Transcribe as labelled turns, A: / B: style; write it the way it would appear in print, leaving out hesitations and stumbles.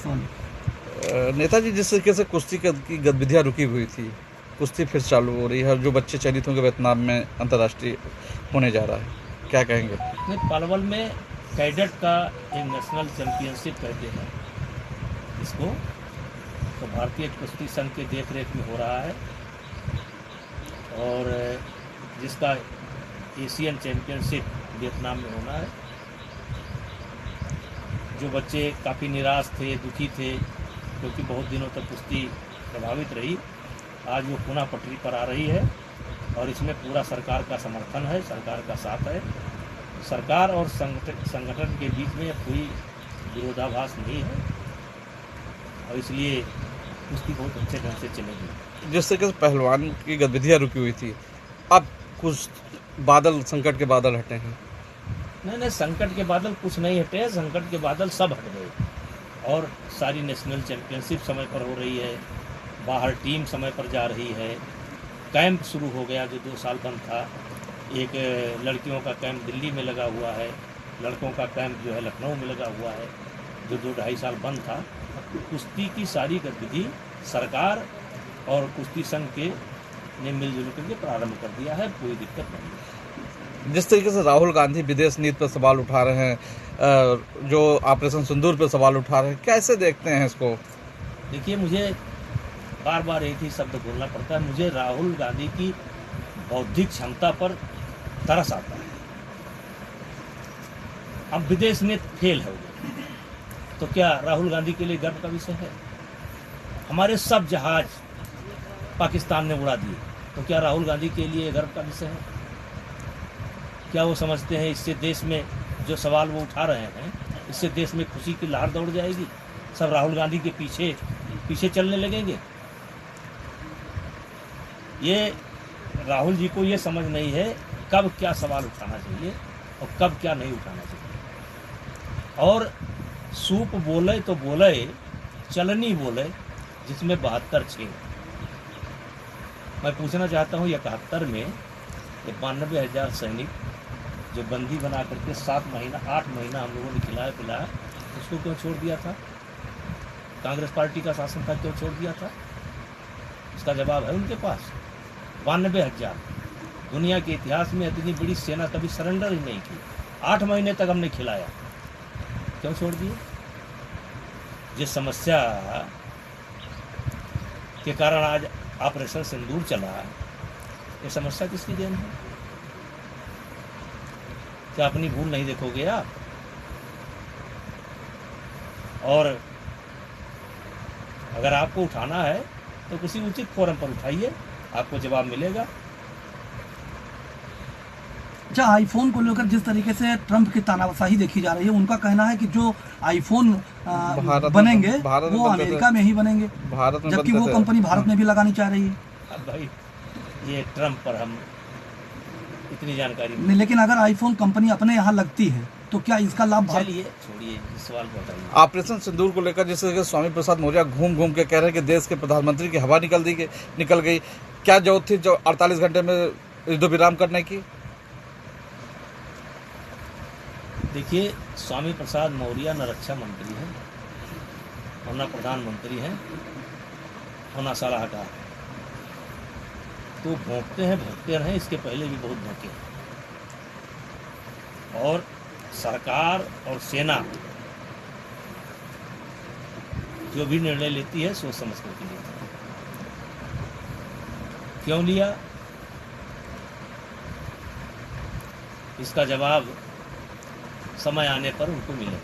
A: नेताजी, जिस तरीके से कुश्ती की गतिविधियाँ रुकी हुई थी, कुश्ती फिर चालू हो रही है और जो बच्चे चयनित होंगे वियतनाम में अंतर्राष्ट्रीय होने जा रहा है, क्या कहेंगे?
B: नहीं, पलवल में कैडेट का एक नेशनल चैंपियनशिप कहते हैं इसको, तो भारतीय कुश्ती संघ के देख रेख में हो रहा है और जिसका एशियन चैंपियनशिप वियतनाम में होना है। जो बच्चे काफ़ी निराश थे, दुखी थे, क्योंकि बहुत दिनों तक कुश्ती प्रभावित रही, आज वो पुनः पटरी पर आ रही है और इसमें पूरा सरकार का समर्थन है, सरकार का साथ है। सरकार और संगठन के बीच में कोई विरोधाभास नहीं है और इसलिए कुश्ती बहुत अच्छे ढंग से चलेगी।
A: जिस तरीके से पहलवान की गतिविधियाँ रुकी हुई थी, अब कुछ बादल, संकट के बादल हटे हैं।
B: नहीं, संकट के बादल कुछ नहीं हटे, संकट के बादल सब हट गए और सारी नेशनल चैंपियनशिप समय पर हो रही है, बाहर टीम समय पर जा रही है, कैंप शुरू हो गया जो 2 साल बंद था। एक लड़कियों का कैंप दिल्ली में लगा हुआ है, लड़कों का कैंप जो है लखनऊ में लगा हुआ है, जो 2-2.5 साल बंद था। कुश्ती की सारी गतिविधि सरकार और कुश्ती संघ के ने मिलजुल करके प्रारंभ कर दिया है, कोई दिक्कत नहीं है।
A: जिस तरीके से राहुल गांधी विदेश नीति पर सवाल उठा रहे हैं, जो ऑपरेशन सिंदूर पर सवाल उठा रहे हैं, कैसे देखते हैं इसको?
B: देखिए, मुझे बार बार एक ही शब्द बोलना पड़ता है, मुझे राहुल गांधी की बौद्धिक क्षमता पर तरस आता है। अब विदेश में फेल हो गए तो क्या राहुल गांधी के लिए गर्व का विषय है? हमारे सब जहाज पाकिस्तान ने उड़ा दिए तो क्या राहुल गांधी के लिए गर्व का विषय है? क्या वो समझते हैं इससे देश में जो सवाल वो उठा रहे हैं, इससे देश में खुशी की लहर दौड़ जाएगी, सब राहुल गांधी के पीछे चलने लगेंगे? ये राहुल जी को ये समझ नहीं है कब क्या सवाल उठाना चाहिए और कब क्या नहीं उठाना चाहिए। और सूप बोले तो बोले, चलनी बोले जिसमें 72 छेद। मैं पूछना चाहता हूँ 71 में 92,000 सैनिक जो बंदी बना करके 7 महीना 8 महीना हम लोगों ने खिलाया पिलाया, उसको क्यों छोड़ दिया था? कांग्रेस पार्टी का शासन था, क्यों छोड़ दिया था? इसका जवाब है उनके पास। 92,000, दुनिया के इतिहास में इतनी बड़ी सेना कभी सरेंडर ही नहीं की। 8 महीने तक हमने खिलाया, क्यों छोड़ दिए? जिस समस्या के कारण आज ऑपरेशन सिंदूर चला, ये समस्या किसकी देन है? क्या अपनी भूल नहीं देखोगे आप? और अगर आपको उठाना है तो किसी उचित फोरम पर उठाइए, आपको जवाब मिलेगा।
C: अच्छा, आईफोन को लेकर जिस तरीके से ट्रंप की तानाशाही देखी जा रही है, उनका कहना है कि जो आईफोन बनेंगे वो अमेरिका में ही बनेंगे, जबकि वो कंपनी भारत में भी लगानी चाह रही है।
B: अब भाई, ये ट्रंप पर हम इतनी जानकारी
C: नहीं, लेकिन अगर आईफोन कंपनी अपने यहाँ लगती है तो क्या इसका लाभ?
B: चलिए छोड़िए, इस सवाल को बताइए।
A: ऑपरेशन सिंदूर को लेकर जिस तरीके से स्वामी प्रसाद मौर्य घूम घूम के कह रहे हैं कि देश के प्रधानमंत्री की हवा निकल गई, क्या जरूरत थी जो 48 घंटे में युद्ध विराम करने की?
B: देखिए, स्वामी प्रसाद मौर्य न रक्षा मंत्री हैं और न प्रधानमंत्री हैं और न सलाहकार। तो भोंकते रहे, इसके पहले भी बहुत भोंके। और सरकार और सेना जो भी निर्णय लेती है सोच समझ करके लेती है। क्यों लिया, इसका जवाब समय आने पर उनको मिलेगा।